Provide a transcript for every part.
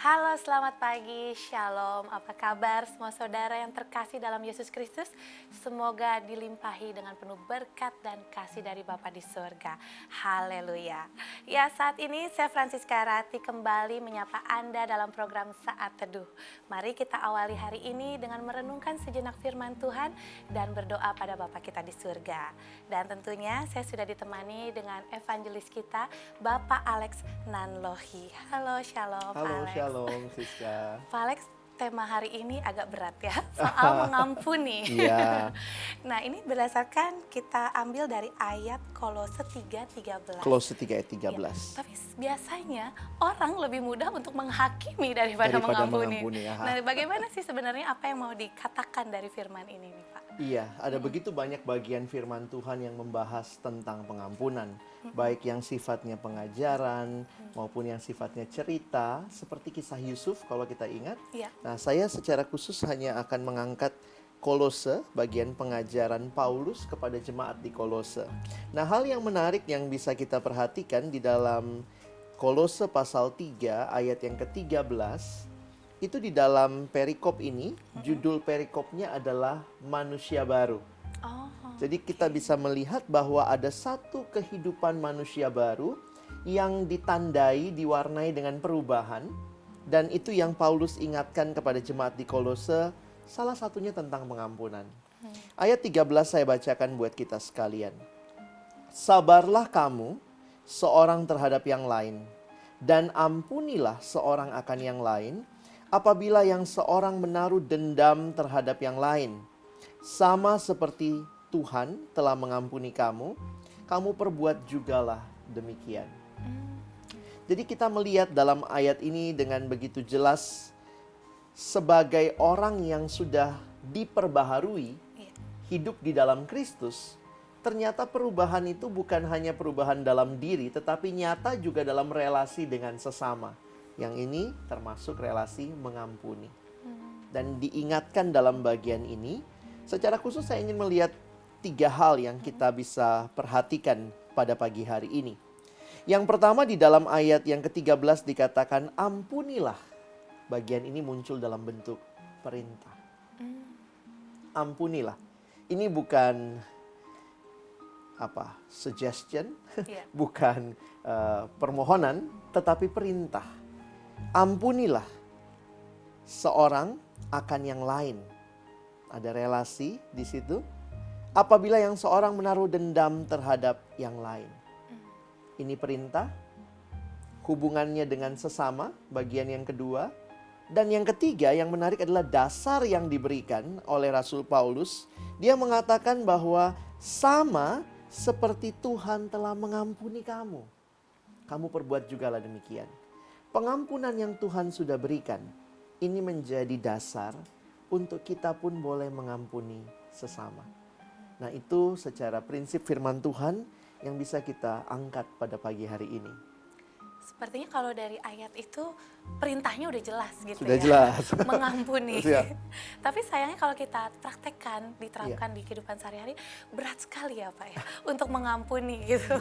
Halo, selamat pagi, shalom. Apa kabar semua saudara yang terkasih dalam Yesus Kristus? Semoga dilimpahi dengan penuh berkat dan kasih dari Bapa di surga. Haleluya. Ya, saat ini saya Francisca Rati kembali menyapa Anda dalam program Saat Teduh. Mari kita awali hari ini dengan merenungkan sejenak firman Tuhan dan berdoa pada Bapa kita di surga. Dan tentunya saya sudah ditemani dengan evangelis kita, Bapak Alex Nanlohi. Halo, shalom Pak Halo, Alex. shalom Siska. Pak Alex, tema hari ini agak berat ya, soal mengampuni. Iya, Nah, ini berdasarkan kita ambil dari ayat Kolose 3:13. Kolose 3 ayat Ya, 13. tapi biasanya orang lebih mudah untuk menghakimi daripada Daripada mengampuni. mengampuni, Nah, aha. bagaimana sih sebenarnya apa yang mau dikatakan dari firman ini nih, Pak? Iya, ada begitu banyak bagian firman Tuhan yang membahas tentang pengampunan. Baik yang sifatnya pengajaran, maupun yang sifatnya cerita, seperti kisah Yusuf kalau kita ingat. Iya. Nah, saya secara khusus hanya akan mengangkat Kolose, bagian pengajaran Paulus kepada jemaat di Kolose. Nah, hal yang menarik yang bisa kita perhatikan di dalam Kolose pasal 3 ayat yang ke-13, itu di dalam perikop ini, judul perikopnya adalah manusia baru. Oh, Jadi kita bisa melihat bahwa ada satu kehidupan manusia baru yang ditandai, diwarnai dengan perubahan. Dan itu yang Paulus ingatkan kepada jemaat di Kolose, salah satunya tentang pengampunan. Ayat 13 saya bacakan buat kita sekalian. Sabarlah kamu seorang terhadap yang lain, dan ampunilah seorang akan yang lain, apabila yang seorang menaruh dendam terhadap yang lain. Sama seperti Tuhan telah mengampuni kamu, kamu perbuat jugalah demikian. Jadi kita melihat dalam ayat ini dengan begitu jelas, sebagai orang yang sudah diperbaharui, iya. hidup di dalam Kristus, ternyata perubahan itu bukan hanya perubahan dalam diri, tetapi nyata juga dalam relasi dengan sesama. Yang ini termasuk relasi mengampuni. Dan diingatkan dalam bagian ini, secara khusus saya ingin melihat 3 hal yang kita bisa perhatikan pada pagi hari ini. Yang pertama, di dalam ayat yang ke-13 dikatakan ampunilah. Bagian ini muncul dalam bentuk perintah. Ampunilah. Ini bukan suggestion, Iya. bukan permohonan, tetapi perintah. Ampunilah seorang akan yang lain. Ada relasi di situ. Apabila yang seorang menaruh dendam terhadap yang lain. Ini perintah. Hubungannya dengan sesama, bagian yang kedua. Dan yang ketiga yang menarik adalah dasar yang diberikan oleh Rasul Paulus. Dia mengatakan bahwa sama seperti Tuhan telah mengampuni kamu, kamu perbuat jugalah demikian. Pengampunan yang Tuhan sudah berikan, ini menjadi dasar untuk kita pun boleh mengampuni sesama. Nah, itu secara prinsip firman Tuhan yang bisa kita angkat pada pagi hari ini. Sepertinya kalau dari ayat itu perintahnya udah jelas gitu Sudah ya. jelas. Mengampuni. Siap. Tapi sayangnya kalau kita praktekkan, diterapkan di kehidupan sehari-hari, berat sekali ya Pak ya untuk mengampuni gitu.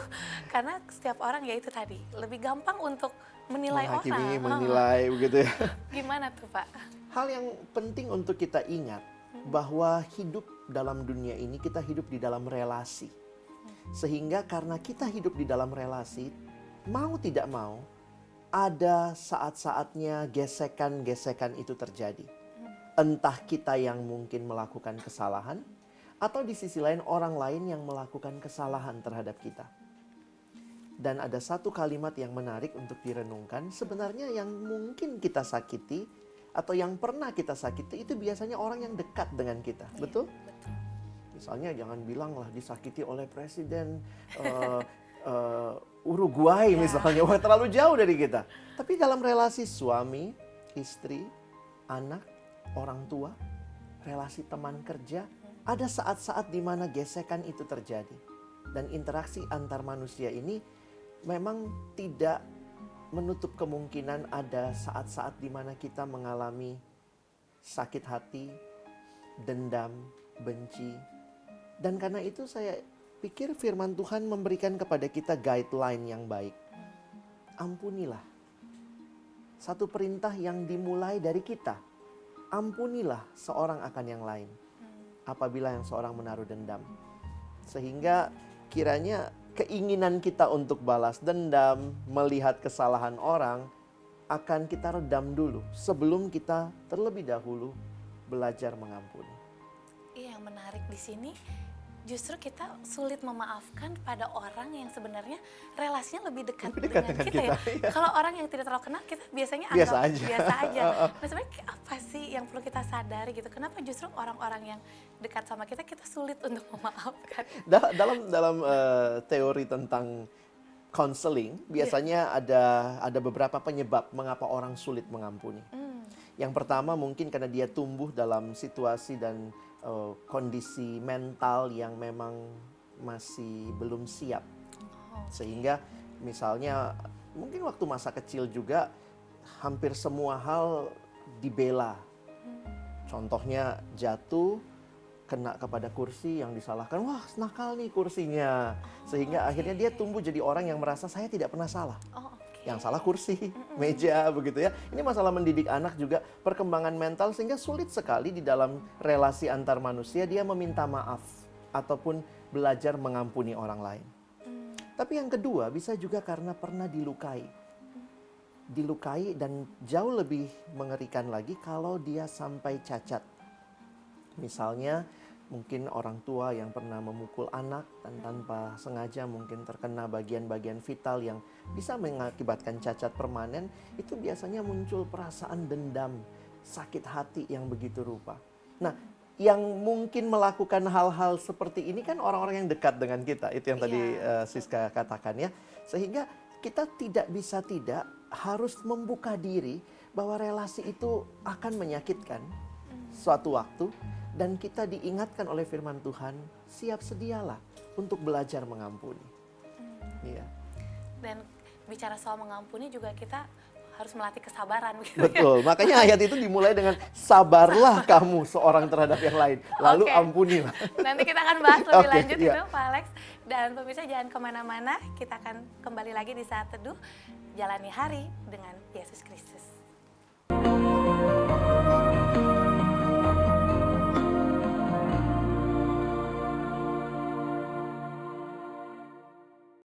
Karena setiap orang ya itu tadi, lebih gampang untuk menilai Menghakimi, orang. menilai begitu ya. Gimana tuh Pak? Hal yang penting untuk kita ingat bahwa hidup dalam dunia ini, kita hidup di dalam relasi. Sehingga karena kita hidup di dalam relasi, mau tidak mau, ada saat-saatnya gesekan-gesekan itu terjadi. Entah kita yang mungkin melakukan kesalahan, atau di sisi lain orang lain yang melakukan kesalahan terhadap kita. Dan ada satu kalimat yang menarik untuk direnungkan, sebenarnya yang mungkin kita sakiti, atau yang pernah kita sakiti, itu biasanya orang yang dekat dengan kita, betul? Betul. Misalnya jangan bilang lah disakiti oleh presiden Uruguay misalnya, wah terlalu jauh dari kita. Tapi dalam relasi suami, istri, anak, orang tua, relasi teman kerja, ada saat-saat di mana gesekan itu terjadi. Dan interaksi antar manusia ini memang tidak menutup kemungkinan ada saat-saat di mana kita mengalami sakit hati, dendam, benci. Dan karena itu saya pikir firman Tuhan memberikan kepada kita guideline yang baik. Ampunilah satu perintah yang dimulai dari kita. Ampunilah seorang akan yang lain apabila yang seorang menaruh dendam. Sehingga kiranya keinginan kita untuk balas dendam, melihat kesalahan orang, akan kita redam dulu sebelum kita terlebih dahulu belajar mengampuni. Iya, yang menarik di sini justru kita sulit memaafkan pada orang yang sebenarnya relasinya lebih dekat dengan kita ya. Iya. Kalau orang yang tidak terlalu kenal, kita biasanya Biasa anggap aja. biasa aja. Nah sebenarnya apa sih yang perlu kita sadari gitu? Kenapa justru orang-orang yang dekat sama kita, kita sulit untuk memaafkan? Dalam teori tentang counseling, biasanya ada beberapa penyebab mengapa orang sulit mengampuni. Yang pertama mungkin karena dia tumbuh dalam situasi dan kondisi mental yang memang masih belum siap. Sehingga misalnya mungkin waktu masa kecil juga hampir semua hal dibela. Contohnya jatuh, kena kepada kursi yang disalahkan, wah nakal nih kursinya. Sehingga akhirnya dia tumbuh jadi orang yang merasa saya tidak pernah salah. Yang salah kursi, meja, begitu ya. Ini masalah mendidik anak juga, perkembangan mental, sehingga sulit sekali di dalam relasi antar manusia dia meminta maaf ataupun belajar mengampuni orang lain. Tapi yang kedua bisa juga karena pernah dilukai. Dilukai dan jauh lebih mengerikan lagi kalau dia sampai cacat. Misalnya mungkin orang tua yang pernah memukul anak dan tanpa sengaja mungkin terkena bagian-bagian vital yang bisa mengakibatkan cacat permanen, itu biasanya muncul perasaan dendam, sakit hati yang begitu rupa. Nah, yang mungkin melakukan hal-hal seperti ini kan orang-orang yang dekat dengan kita, itu yang tadi Siska katakan ya. Sehingga kita tidak bisa tidak harus membuka diri bahwa relasi itu akan menyakitkan suatu waktu. Dan kita diingatkan oleh firman Tuhan, siap sedialah untuk belajar mengampuni. Iya. Dan bicara soal mengampuni juga kita harus melatih kesabaran. Gitu betul, ya? Makanya ayat itu dimulai dengan sabarlah kamu seorang terhadap yang lain, lalu ampunilah. Nanti kita akan bahas lebih lanjut iya. itu Pak Alex. Dan pemirsa jangan kemana-mana, kita akan kembali lagi di Saat Teduh, jalani hari dengan Yesus Kristus.